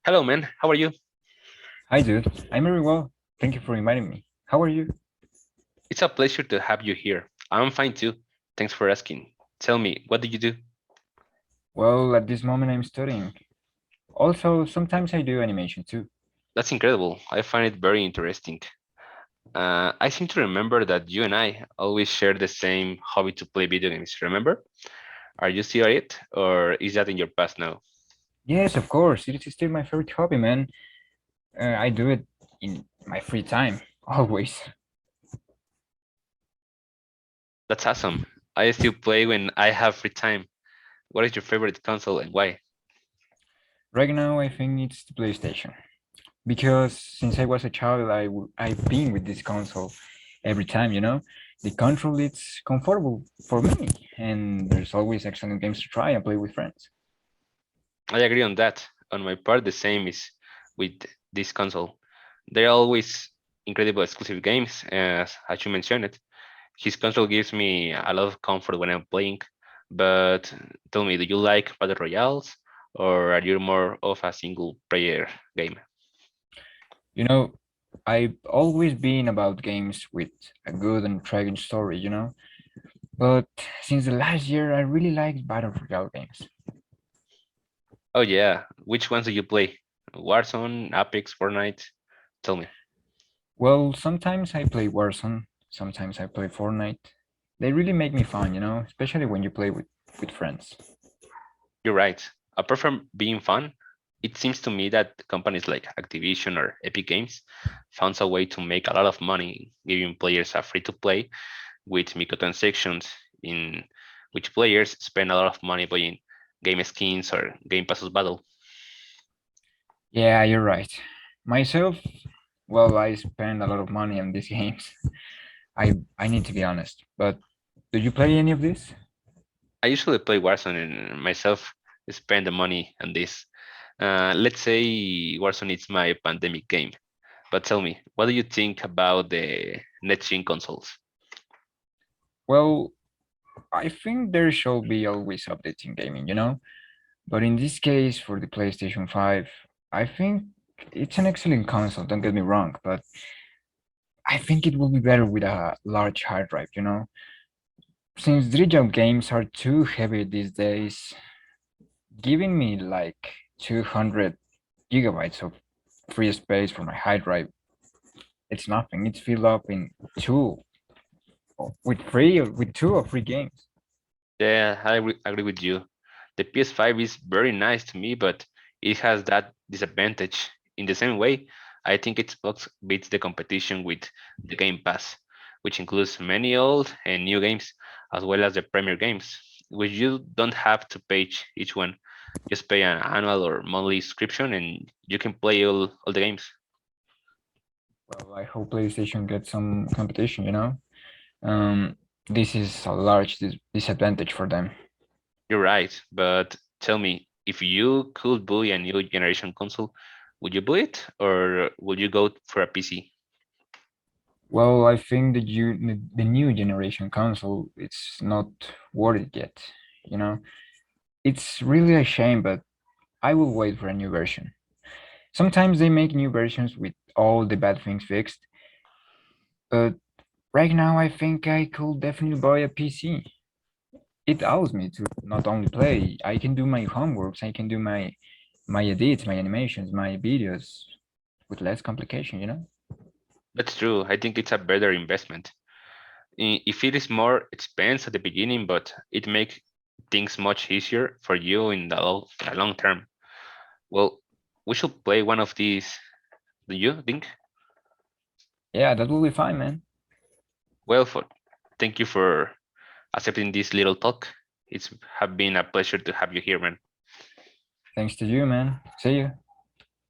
Hello, man. How are you? Hi, dude. I'm very well. Thank you for inviting me. How are you? It's a pleasure to have you here. I'm fine too. Thanks for asking. Tell me, what do you do? Well, at this moment, I'm studying. Also, sometimes I do animation too. That's incredible. I find it very interesting. I seem to remember that you and I always share the same hobby to play video games. Remember? Are you still at it, or is that in your past now? Yes, of course. It is still my favorite hobby, man. I do it in my free time, always. That's awesome. I still play when I have free time. What is your favorite console and why? Right now, I think it's the PlayStation. Because since I was a child, I've been with this console every time, you know? The control, it's comfortable for me. And there's always excellent games to try and play with friends. I agree on that. On my part, the same is with this console. There are always incredible exclusive games, as you mentioned. His console gives me a lot of comfort when I'm playing. But tell me, do you like battle royales or are you more of a single player game? You know, I've always been about games with a good and tragic story, you know? But since the last year, I really like Battle Royale games. Oh yeah, which ones do you play? Warzone, Apex, Fortnite? Tell me. Well, sometimes I play Warzone, sometimes I play Fortnite. They really make me fun, you know, especially when you play with friends. You're right. Apart from being fun, it seems to me that companies like Activision or Epic Games found a way to make a lot of money giving players a free to play with microtransactions in which players spend a lot of money buying game skins or game passes battle. Yeah, you're right. Myself, well, I spend a lot of money on these games. I need to be honest. But do you play any of this? I usually play Warzone and myself spend the money on this. Let's say Warzone is my pandemic game. But tell me, what do you think about the next-gen consoles? Well, I think there should be always updates in gaming, you know? But in this case, for the PlayStation 5, I think it's an excellent console, don't get me wrong, but I think it will be better with a large hard drive, you know? Since digital games are too heavy these days, giving me like 200 gigabytes of free space for my hard drive, it's nothing. It's filled up in two, with two or three games. Yeah, agree with you. The PS5 is very nice to me, but it has that disadvantage. In the same way, I think Xbox beats the competition with the Game Pass, which includes many old and new games, as well as the premier games, which you don't have to pay each one. Just pay an annual or monthly subscription, and you can play all the games. Well, I hope PlayStation gets some competition, you know? This is a large disadvantage for them. You're right, but tell me, if you could buy a new generation console, would you buy it or would you go for a PC? Well, I think the new generation console it's not worth it yet. You know, it's really a shame, but I will wait for a new version. Sometimes they make new versions with all the bad things fixed, but right now I think I could definitely buy a PC. It allows me to not only play, I can do my homeworks, I can do my edits, my animations, my videos with less complication, you know? That's true. I think it's a better investment. If it is more expensive at the beginning, but it makes things much easier for you in the long term. Well, we should play one of these. Do you think? Yeah, that will be fine, man. Well, thank you for accepting this little talk. It's have been a pleasure to have you here, man. Thanks to you, man. See you.